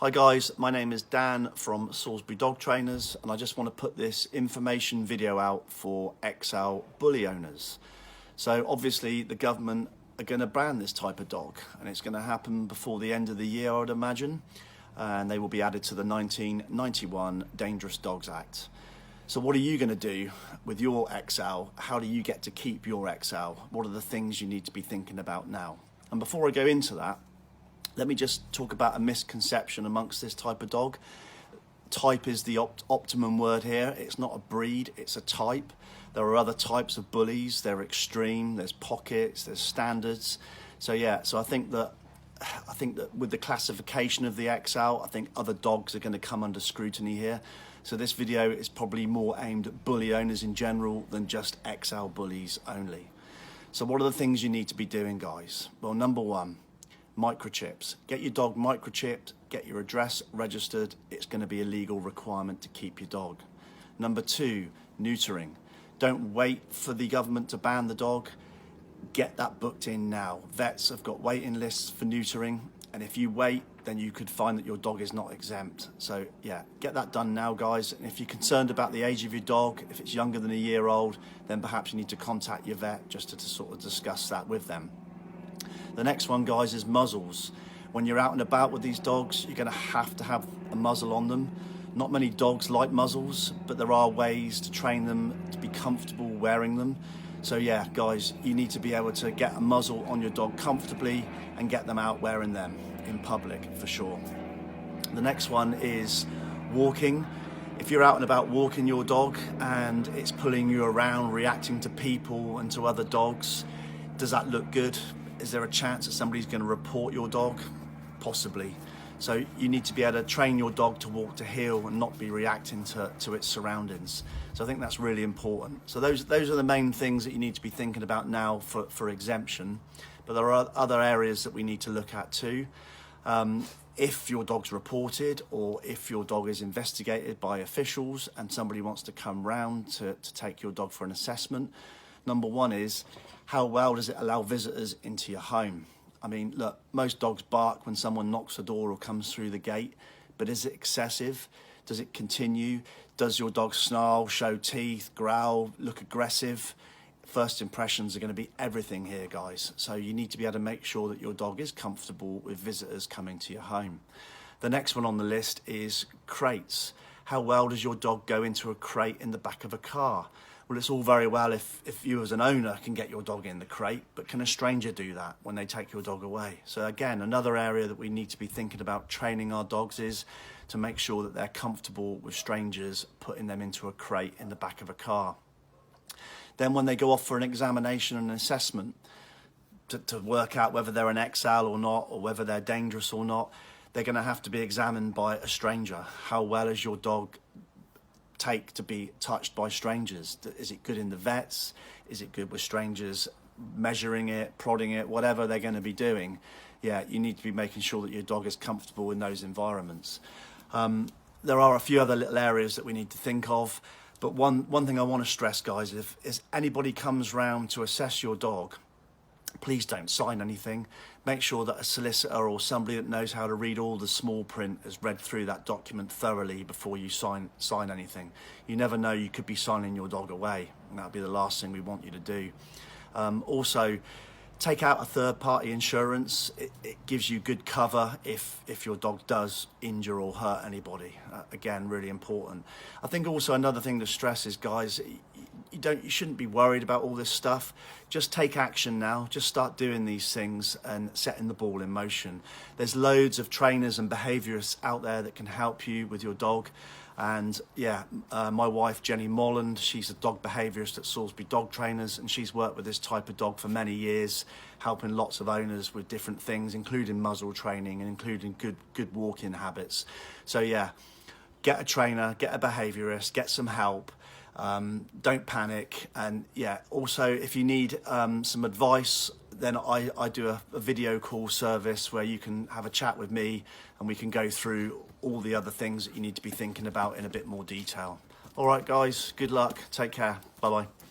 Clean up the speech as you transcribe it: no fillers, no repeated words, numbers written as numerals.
Hi guys, my name is Dan from Salisbury Dog Trainers, and I just want to put this information video out for XL bully owners. So obviously the government are going to ban this type of dog, and it's going to happen before the end of the year, I would imagine, and they will be added to the 1991 Dangerous Dogs Act. So what are you going to do with your XL? How do you get to keep your XL? What are the things you need to be thinking about now? And before I go into that, let me just talk about a misconception amongst this type of dog. Type is the optimum word here. It's not a breed, it's a type. There are other types of bullies. They're extreme, there's pockets, there's standards. So yeah, so I think that with the classification of the XL, I think other dogs are going to come under scrutiny here. So this video is probably more aimed at bully owners in general than just XL bullies only. So what are the things you need to be doing, guys? Well, number one, microchips. Get your dog microchipped, get your address registered. It's going to be a legal requirement to keep your dog. Number two, neutering. Don't wait for the government to ban the dog. Get that booked in now. Vets have got waiting lists for neutering, and if you wait, then you could find that your dog is not exempt. So yeah, get that done now, guys. And if you're concerned about the age of your dog, if it's younger than a year old, then perhaps you need to contact your vet just to sort of discuss that with them. The next one, guys, is muzzles. When you're out and about with these dogs, you're going to have a muzzle on them. Not many dogs like muzzles, but there are ways to train them to be comfortable wearing them. So yeah, guys, you need to be able to get a muzzle on your dog comfortably and get them out wearing them in public for sure. The next one is walking. If you're out and about walking your dog and it's pulling you around, reacting to people and to other dogs, does that look good? Is there a chance that somebody's going to report your dog? Possibly. So you need to be able to train your dog to walk to heel and not be reacting to its surroundings. So I think that's really important. So those are the main things that you need to be thinking about now for exemption. But there are other areas that we need to look at too. If your dog's reported or if your dog is investigated by officials and somebody wants to come round to take your dog for an assessment, number one is, how well does it allow visitors into your home? I mean, look, most dogs bark when someone knocks the door or comes through the gate, but is it excessive? Does it continue? Does your dog snarl, show teeth, growl, look aggressive? First impressions are going to be everything here, guys. So you need to be able to make sure that your dog is comfortable with visitors coming to your home. The next one on the list is crates. How well does your dog go into a crate in the back of a car? Well, it's all very well if you as an owner can get your dog in the crate, but can a stranger do that when they take your dog away? So again, another area that we need to be thinking about training our dogs is to make sure that they're comfortable with strangers putting them into a crate in the back of a car. Then when they go off for an examination and an assessment to work out whether they're an XL or not, or whether they're dangerous or not, they're going to have to be examined by a stranger. How well is your dog take to be touched by strangers? Is it good in the vets? Is it good with strangers measuring it, prodding it, whatever they're going to be doing? Yeah, you need to be making sure that your dog is comfortable in those environments. There are a few other little areas that we need to think of, but one thing I want to stress, guys, if anybody comes round to assess your dog, please don't sign anything. Make sure that a solicitor or somebody that knows how to read all the small print has read through that document thoroughly before you sign anything. You never know, you could be signing your dog away, and that'd be the last thing we want you to do. Also, take out a third-party insurance. It gives you good cover if your dog does injure or hurt anybody. Again, really important. I think also another thing to stress is, guys, you shouldn't be worried about all this stuff. Just take action now. Just start doing these things and setting the ball in motion. There's loads of trainers and behaviourists out there that can help you with your dog. And yeah, my wife Jenny Molland, she's a dog behaviourist at Salisbury Dog Trainers, and she's worked with this type of dog for many years, helping lots of owners with different things, including muzzle training and including good walking habits. So yeah, get a trainer, get a behaviourist, get some help. Don't panic. And yeah, also if you need some advice, then I do a video call service where you can have a chat with me and we can go through all the other things that you need to be thinking about in a bit more detail. All right, guys, good luck. Take care. Bye-bye.